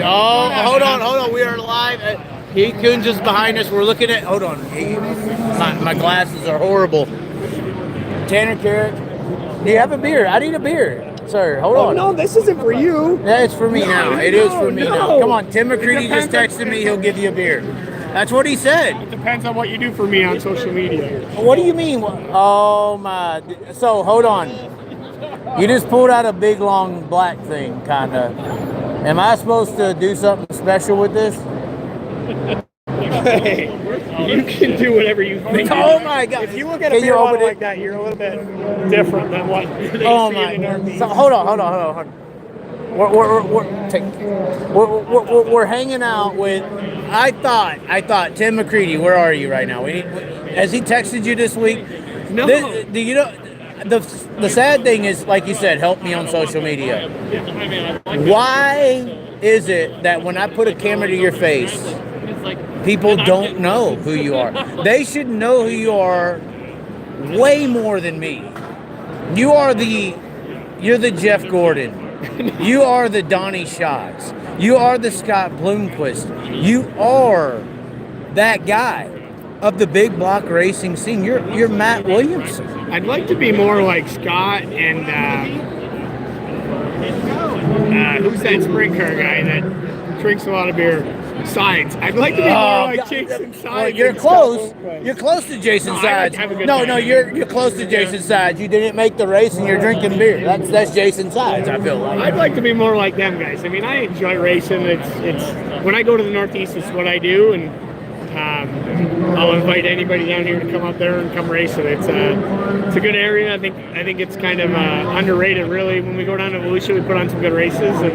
Oh, hold on. We are live. Kunz is behind us. We're looking at. Hold on. My glasses are horrible. Tanner Carrick, do you have a beer? I need a beer, sir. Hold on. No, this isn't for you. Yeah, it's for me now. It is for me now. Come on, Tim McCready just texted me. He'll give you a beer. That's what he said. It depends on what you do for me on social media. What do you mean? Oh my! So hold on. You just pulled out a big long black thing, kind of. Am I supposed to do something special with this? Hey, you can do whatever you think. Oh my God! If you look at a beer bottle like that, you're a little bit different than what they see in the Northeast. So, hold on. We're hanging out with. I thought Tim McCready. Where are you right now? Has he texted you this week? No. Do you know? The sad thing is, like you said, help me on social media. Why is it that when I put a camera to your face, people don't know who you are? They should know who you are way more than me. You're the Jeff Gordon. You are the Donnie Schatz. You are the Scott Bloomquist. You are that guy of the big block racing scene. You're Matt Williamson. I'd like to be more like Scott and who's that sprint car guy that drinks a lot of beer? Sides. I'd like to be more like Jason Sides. Well, you're close. You're close to Jason Sides. You're close to Jason Sides. You didn't make the race and you're drinking beer. That's Jason Sides, I feel like. I'd like to be more like them guys. I mean, I enjoy racing. It's when I go to the Northeast, it's what I do, and I'll invite anybody down here to come up there and come race it. It's a good area. I think it's kind of underrated, really. When we go down to Volusia, we put on some good races, and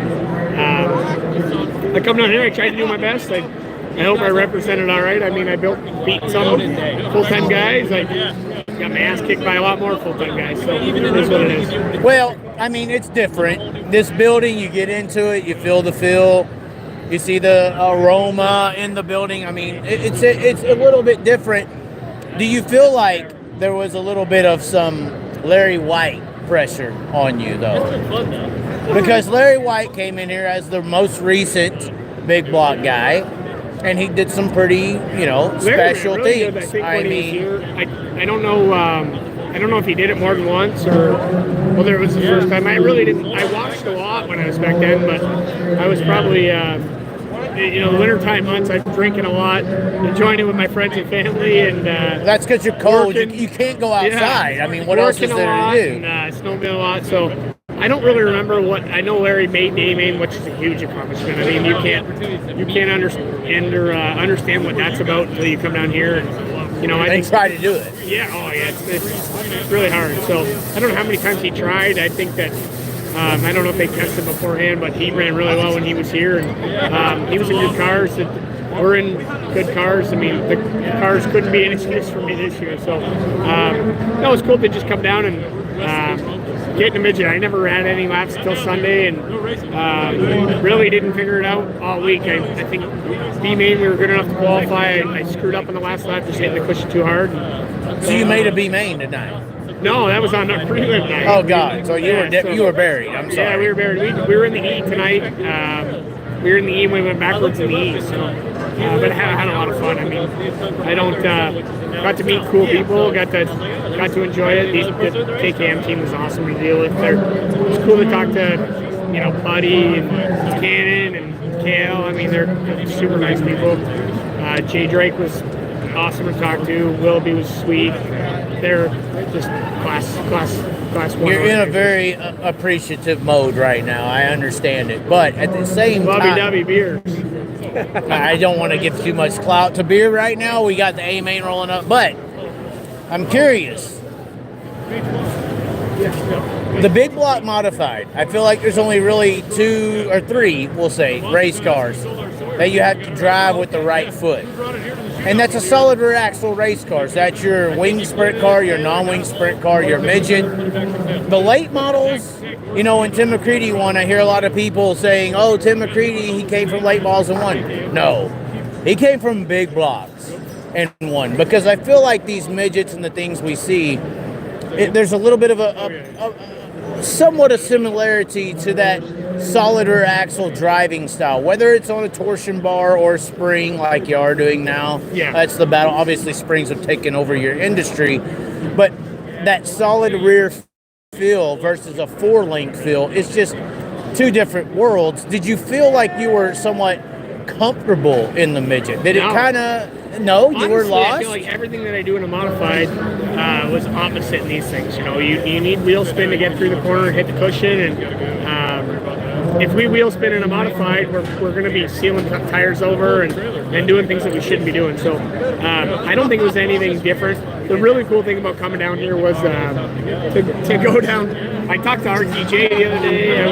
I come down here, I try to do my best. I hope I represented all right. I mean, I beat some full-time guys. I got my ass kicked by a lot more full-time guys, so it is what it is. Well, I mean, it's different. This building, you get into it, you feel the feel. You see the aroma in the building. I mean, it's a little bit different. Do you feel like there was a little bit of some Larry White pressure on you, though? Because Larry White came in here as the most recent big block guy, and he did some pretty, special really things. Good. I mean, I don't know. I don't know if he did it more than once or whether it was the first time. I really didn't. I watched a lot when I was back then, but I was probably. The wintertime months, I'm drinking a lot, enjoying it with my friends and family, and that's because you're cold. You can't go outside. Yeah, I mean, what else is there to do? And snowmobiling a lot, so I don't really remember what. I know Larry made the A-Main, which is a huge accomplishment. I mean, you can't understand what that's about until you come down here. And I try to do it. Yeah. Oh, yeah. It's really hard. So I don't know how many times he tried. I think that. I don't know if they tested beforehand, but he ran really well when he was here, and he was in good cars. We're in good cars. I mean, the cars couldn't be an excuse for me this year. So it was cool to just come down and get in a midget. I never ran any laps until Sunday, and really didn't figure it out all week. I think B-Main, we were good enough to qualify. I screwed up on the last lap, just hitting the cushion too hard. So you made a B-Main tonight? No, that was on our prelim night. Oh God! So you were buried. I'm sorry. Yeah, we were buried. We were in the E tonight. We were in the E and we went backwards in the E. So, but I had a lot of fun. I mean, I got to meet cool people. Got to enjoy it. The KKM team was awesome to deal with. It was cool to talk to Buddy and Cannon and Kale. I mean, they're super nice people. Jay Drake was awesome to talk to. Willoughby was sweet. They're just class one. You're in a very appreciative mode right now. I understand it, but at the same time, Lovey-dovey beers. I don't want to give too much clout to beer right now. We got the A-Main rolling up, but I'm curious. The big block modified. I feel like there's only really 2 or 3, we'll say, race cars that you have to drive with the right foot. And that's a solid rear axle race car. So that's your wing sprint car, your non-wing sprint car, your midget. The late models, when Tim McCready won, I hear a lot of people saying, oh, Tim McCready, he came from late models and won. No, he came from big blocks and won. Because I feel like these midgets and the things we see, there's a little bit of somewhat a similarity to that solid rear axle driving style, whether it's on a torsion bar or spring like you are doing now. Yeah. That's the battle. Obviously, springs have taken over your industry, but that solid rear feel versus a 4-link feel is just two different worlds. Did you feel like you were somewhat comfortable in the midget? Did it kind of... No, you were lost? I feel like everything that I do in a modified was opposite in these things. You know, you need wheel spin to get through the corner and hit the cushion. And if we wheel spin in a modified, we're going to be sealing tires over and doing things that we shouldn't be doing. So I don't think it was anything different. The really cool thing about coming down here was to go down. I talked to RTJ the other day. I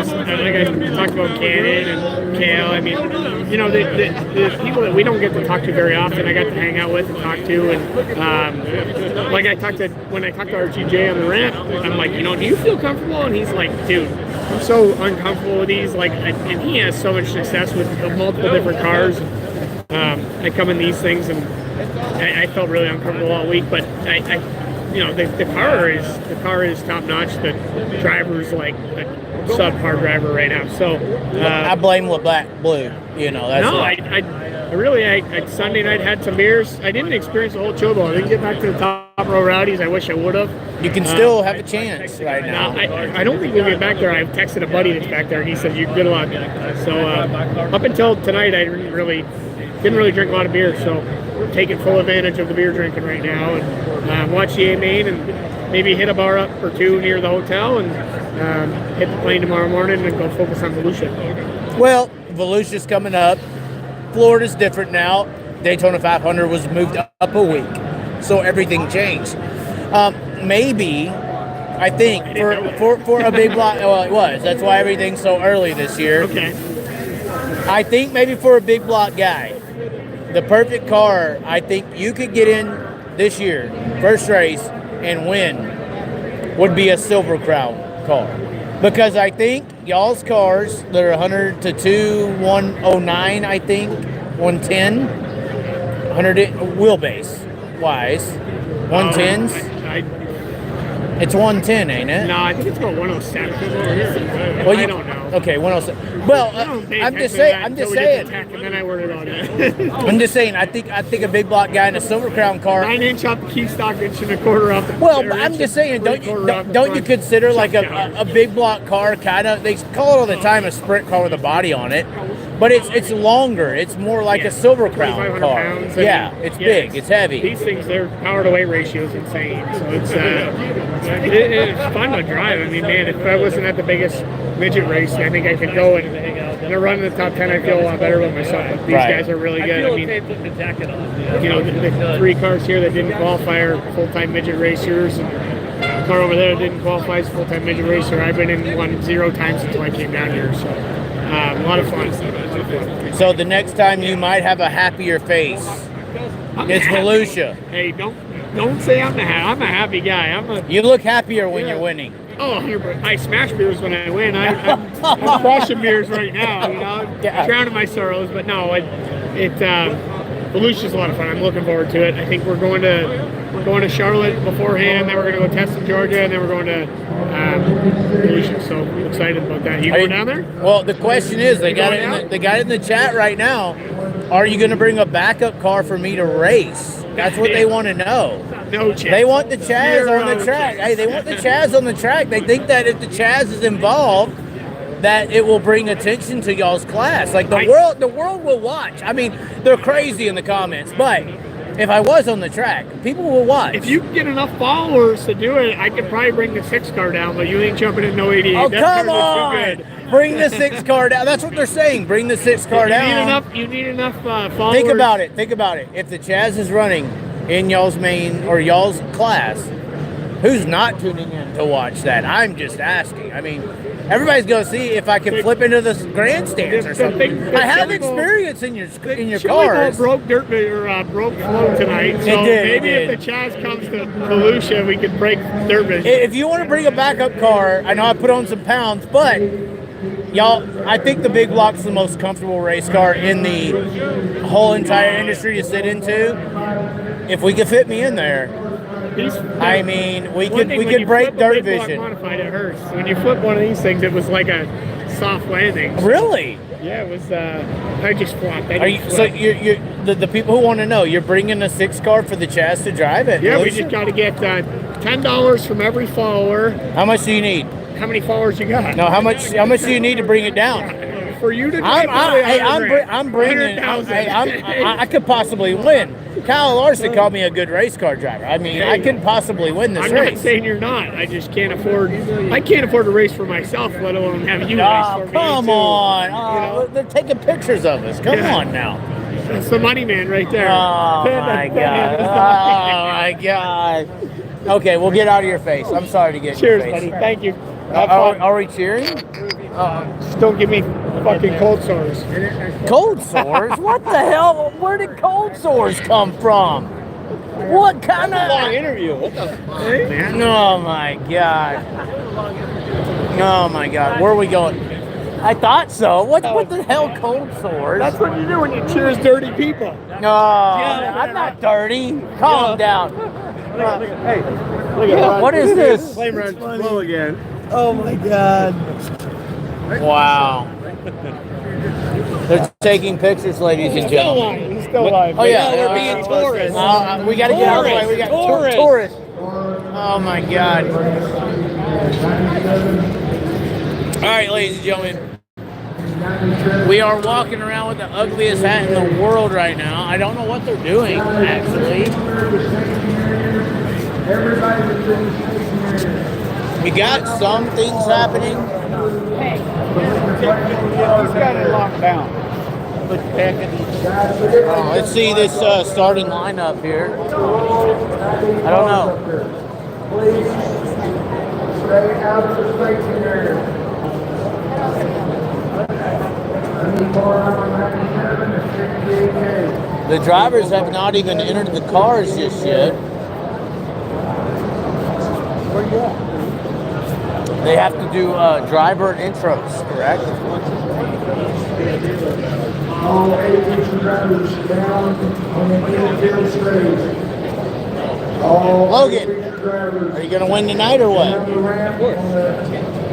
talked about Cannon and Kale. I mean, you know, the people that we don't get to talk to very often, I got to hang out with and talk to. And when I talked to RTJ on the ramp, I'm like, you know, do you feel comfortable? And he's like, dude, I'm so uncomfortable with these. Like, and he has so much success with multiple different cars. I come in these things and I felt really uncomfortable all week, but you know, the car is top notch. The driver's like a subpar driver right now. So I blame the black blue. You know, that's I Sunday night had some beers. I didn't experience the whole chill ball. I didn't get back to the top row rowdies. I wish I would have. You can still have a chance right now. I don't think we'll get back there. I texted a buddy that's back there, and he said, "You're good luck." So up until tonight, I didn't really drink a lot of beer. So we're taking full advantage of the beer drinking right now, and watch the A-Main and maybe hit a bar up or two near the hotel and hit the plane tomorrow morning and go focus on Volusia. Well, Volusia's coming up. Florida's different now. Daytona 500 was moved up a week, so everything changed. Maybe, I think, for a big block, well, it was. That's why everything's so early this year. Okay. I think maybe for a big block guy, the perfect car, I think you could get in this year, first race, and win, would be a Silver Crown car. Because I think y'all's cars that are 100 to 2, 109, I think, 110, 100 wheelbase wise, 110s. It's 110, ain't it? No, I think it's about 107. Well, I don't know. Okay, 107. Well, I'm just saying. And then I worried about it. I'm just saying. I think a big block guy in a Silver Crown car. 9-inch off the key stock, inch and a quarter off the. Well, I'm just saying. Don't you consider like a big block car kind of? They call it all the time a sprint car with a body on it, but it's longer. It's more like a Silver Crown car. Pounds, yeah, it's big. It's heavy. These things, their power to weight ratio is insane. So it's fun to drive. I mean, man, if I wasn't at the biggest midget race, I think I could go and run in the top 10. I feel a lot better about myself. But these guys are really good. I mean, you know, the 3 cars here that didn't qualify are full-time midget racers. And the car over there that didn't qualify is a full-time midget racer. I've been in one 0 times until I came down here. So a lot of fun. So the next time you might have a happier face. It's Volusia. Hey, don't say I'm a happy guy. You look happier when you're winning. Oh, I smash beers when I win. I'm crushing beers right now. You know, drowning my sorrows. But no, Volusia's a lot of fun. I'm looking forward to it. I think we're going to Charlotte beforehand. Then we're going to go test in Georgia, and then we're going to Volusia. So I'm excited about that. You going down there? Well, the question is, they got it in the chat right now. Are you going to bring a backup car for me to race? That's what they want to know. No chance. They want the Chaz on the track. Hey, they want the Chaz on the track. They think that if the Chaz is involved, that it will bring attention to y'all's class. Like the world will watch. I mean, they're crazy in the comments, but if I was on the track, people will watch. If you can get enough followers to do it, I could probably bring the 6 car down, but you ain't jumping in no 88. Oh, come on! Bring the 6 car down. That's what they're saying. Bring the 6 car down. You need enough followers. Think about it. If the Chaz is running in y'all's main or y'all's class, who's not tuning in to watch that? I'm just asking. I mean, everybody's going to see if I can flip into the grandstands or something. I have experience in your cars. Broke flow tonight. So maybe if the Chaz comes to Volusia, we could break dirt vision. If you want to bring a backup car, I know I put on some pounds, but y'all, I think the big block's the most comfortable race car in the whole entire industry to sit into. If we could fit me in there, I mean, we One could thing, we when could you break flip a dirt big block vision. Modified, it hurts. When you flip one of these things, it was like a soft landing. Really? Yeah, it was. I just flopped. Are you, so you're the people who want to know, you're bringing a 6-car for the Chaz to drive it? Yeah, we just got to get $10 from every follower. How much do you need? How many followers you got? No, how much do you need to bring it down? For you to I'm bringing. I could possibly win. Kyle Larson called me a good race car driver. I mean, I could possibly win this race. I'm not saying you're not. I just can't afford. I can't afford to race for myself, let alone have you race for me. Come on! Oh, they're taking pictures of us. Come on now. That's the money man right there. Oh my god! Oh my god! Okay, we'll get out of your face. I'm sorry to get Cheers, in your face. buddy. Thank you. Are we cheering? Just don't give me fucking cold sores. Cold sores? What the hell? Where did cold sores come from? What kind of long interview? What the fuck, man? Oh my god! Oh my god! Where are we going? I thought so. What the hell, cold sores? That's what you do when you cheers dirty people. No, I'm not dirty. Calm down. Hey, look at What is this? Flame runs slow again. Oh my god. Wow. They're taking pictures, ladies and gentlemen. He's still alive. Oh yeah, we're being tourists. We got to get out of the way. We got tourists. Oh my god. All right, ladies and gentlemen. We are walking around with the ugliest hat in the world right now. I don't know what they're doing, actually. We got some things happening. He's got it locked down. Let's see this starting lineup here. I don't know. The drivers have not even entered the cars just yet. Where you at? They have to do driver intros, correct? All 8 drivers down on the infield stage. Logan, are you going to win tonight or what?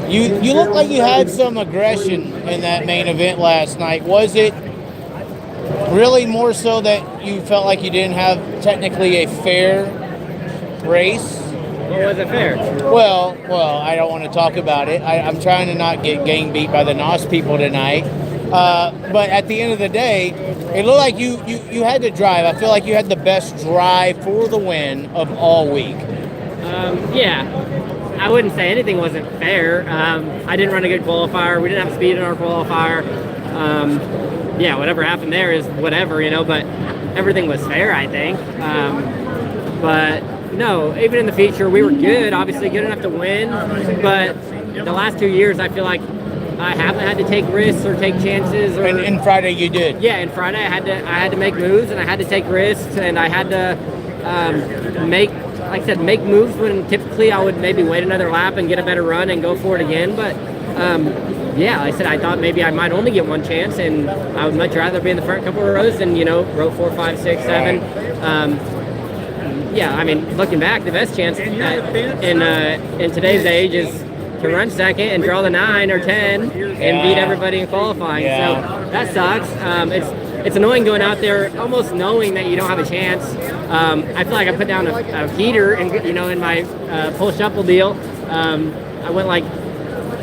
You look like you had some aggression in that main event last night. Was it really more so that you felt like you didn't have technically a fair race? What was it fair? Well, I don't want to talk about it. I'm trying to not get gang beat by the NOS people tonight. But at the end of the day, it looked like you had to drive. I feel like you had the best drive for the win of all week. Yeah. I wouldn't say anything wasn't fair. I didn't run a good qualifier. We didn't have speed in our qualifier. Yeah, whatever happened there is whatever, but everything was fair, I think. But no, even in the feature, we were good, obviously good enough to win. But the last 2 years, I feel like I haven't had to take risks or take chances. And Friday you did. Yeah, and Friday I had to make moves and I had to take risks and I had to make moves when typically I would maybe wait another lap and get a better run and go for it again. But yeah, like I said, I thought maybe I might only get one chance, and I would much rather be in the front couple of rows than row 4, 5, 6, 7. Yeah, I mean, looking back, the best chance in today's age is to run second and draw the 9 or 10 and beat everybody in qualifying. So that sucks. It's annoying going out there almost knowing that you don't have a chance. I feel like I put down a heater in my pull shuffle deal. I went like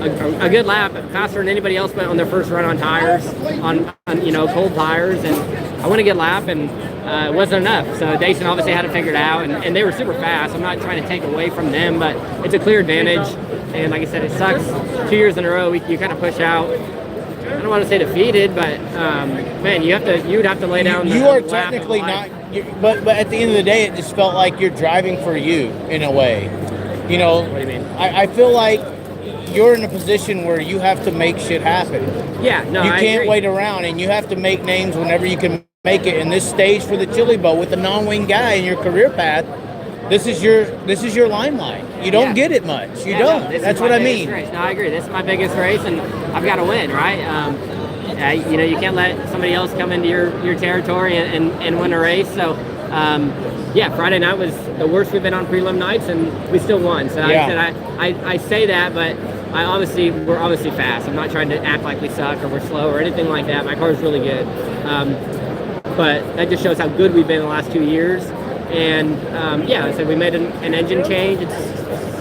a good lap faster than anybody else went on their first run on tires, on cold tires, and I went a good lap and it wasn't enough. So Dason obviously had it figured out, and they were super fast. I'm not trying to take away from them, but it's a clear advantage. And like I said, it sucks. 2 years in a row, you kind of push out. I don't want to say defeated, but man, you would have to lay down. You are technically not, but at the end of the day, it just felt like you're driving for you in a way. What do you mean? I feel like you're in a position where you have to make shit happen. Yeah, no, you I can't agree. wait around, and you have to make names whenever you can make it. In this stage for the Chili Bowl with a non-wing guy in your career path, this is your limelight. You don't get it much. You don't. No, That's what I mean. Race. No, I agree. This is my biggest race, and I've got to win, right? You can't let somebody else come into your territory and win a race. So yeah, Friday night was the worst we've been on prelim nights, and we still won. So I say that, but we're obviously fast. I'm not trying to act like we suck or we're slow or anything like that. My car's really good. But that just shows how good we've been in the last 2 years. And so we made an engine change. It's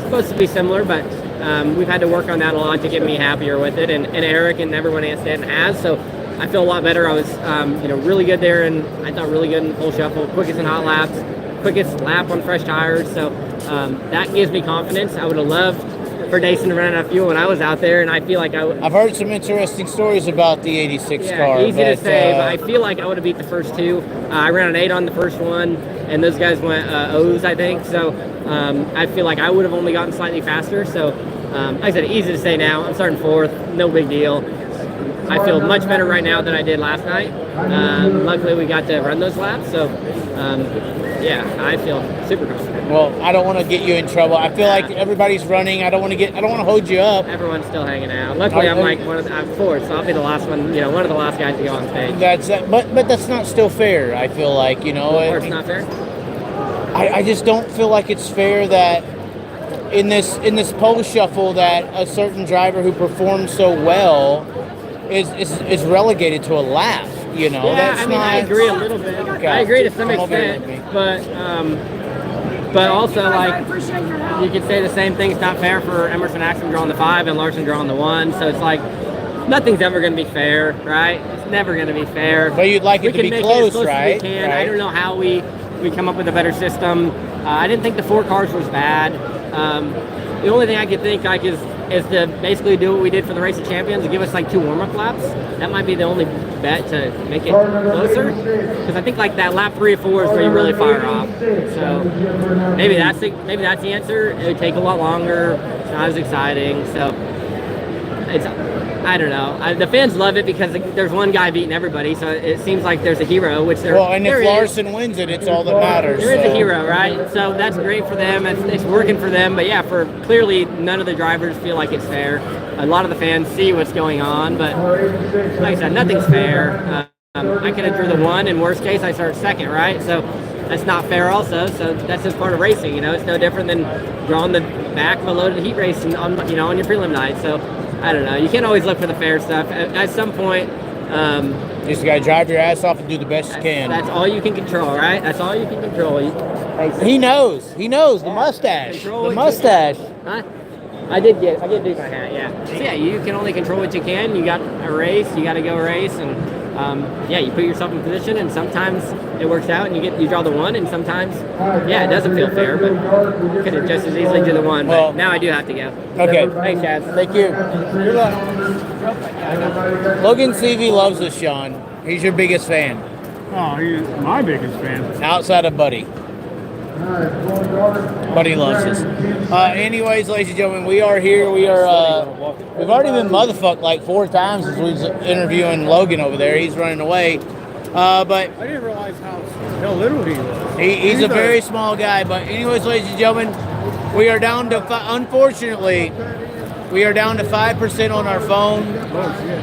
supposed to be similar, but we've had to work on that a lot to get me happier with it. And Eric and everyone at Stanton has. So I feel a lot better. I was really good there, and I thought really good in the full shuffle, quickest in hot laps, quickest lap on fresh tires. So that gives me confidence. I would have loved for Dason to run out of fuel when I was out there, and I feel like I've heard some interesting stories about the 86 car. Easy to say, but I feel like I would have beat the first two. I ran an 8 on the first one, and those guys went O's, I think. So I feel like I would have only gotten slightly faster. So like I said, easy to say now. I'm starting 4th, no big deal. I feel much better right now than I did last night. Luckily, we got to run those laps, so I feel super confident. Well, I don't want to get you in trouble. I feel like everybody's running. I don't want to hold you up. Everyone's still hanging out. Luckily, I'm 4th, so I'll be the last one. One of the last guys to go on stage. But that's not still fair. I feel like Or it's not fair. I just don't feel like it's fair that in this pole shuffle that a certain driver who performs so well is relegated to a lap. I agree a little bit. Okay. I agree to some extent, but also like you could say the same thing. It's not fair for Emerson Axel drawing the 5 and Larson drawing the 1. So it's like nothing's ever going to be fair, right? It's never going to be fair. But you'd like it to be close, right? As we can. Right. I don't know how we come up with a better system. I didn't think the 4 cars was bad. The only thing I could think like is to basically do what we did for the Race of Champions and give us like 2 warm-up laps. That might be the only bet to make it closer. Because I think like that lap 3 or 4 is where you really fire off. So maybe that's the answer. It would take a lot longer. It's not as exciting. So I don't know. The fans love it because there's one guy beating everybody, so it seems like there's a hero, which there. Well, and if Larson wins it, it's all that matters. There is a hero, right? So that's great for them. It's working for them. But yeah, for clearly none of the drivers feel like it's fair. A lot of the fans see what's going on, but like I said, nothing's fair. I could have drew the 1. In worst case, I start 2nd, right? So that's not fair also. So that's just part of racing. It's no different than drawing the back of a loaded heat race on your prelim night. So. I don't know. You can't always look for the fair stuff. At some point, you just gotta drive your ass off and do the best you can. That's all you can control, right? That's all you can control. He knows. The mustache. The mustache. Huh? I did do my hat. Yeah. So you can only control what you can. You got a race. You got to go race, and you put yourself in position. And sometimes it works out, and you draw the 1, and sometimes it doesn't feel fair, but you could have just as easily do the 1. But now I do have to go. Okay. Thanks, Chaz. Thank you. Good luck. Logan CV loves us, Sean. He's your biggest fan. Oh, he's my biggest fan. Outside of Buddy. Buddy loves us. Anyways, ladies and gentlemen, we are here. We've already been motherfucked like 4 times as we're interviewing Logan over there. He's running away. But I didn't realize how little he was. He's a very small guy. But anyways, ladies and gentlemen, we are down to, unfortunately, we are down to 5% on our phone.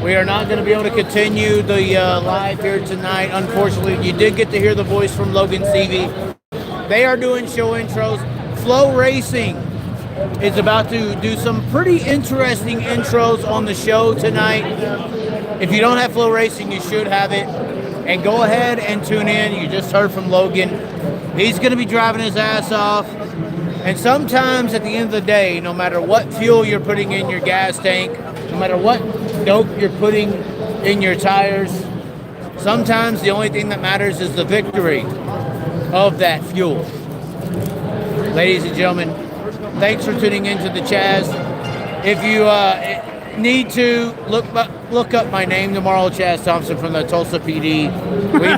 We are not going to be able to continue the live here tonight. Unfortunately, you did get to hear the voice from Logan CV. They are doing show intros. Flow Racing is about to do some pretty interesting intros on the show tonight. If you don't have Flow Racing, you should have it. And go ahead and tune in. You just heard from Logan. He's going to be driving his ass off. And sometimes at the end of the day, no matter what fuel you're putting in your gas tank, no matter what dope you're putting in your tires, sometimes the only thing that matters is the victory of that fuel. Ladies and gentlemen, thanks for tuning into the Chaz. If you need to look up my name tomorrow, Chaz Thompson from the Tulsa PD.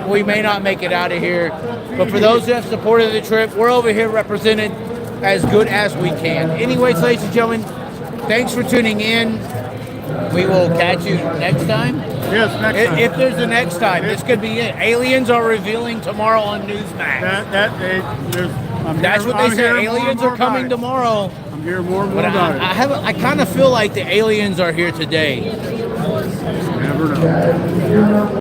We may not make it out of here, but for those who have supported the trip, we're over here represented as good as we can. Anyways, ladies and gentlemen, thanks for tuning in. We will catch you next time. Yes, next time. If there's a next time, this could be it. Aliens are revealing tomorrow on Newsmax. That's what they said. Aliens are coming tomorrow. I'm hearing more and more about it. I kind of feel like the aliens are here today. Never know.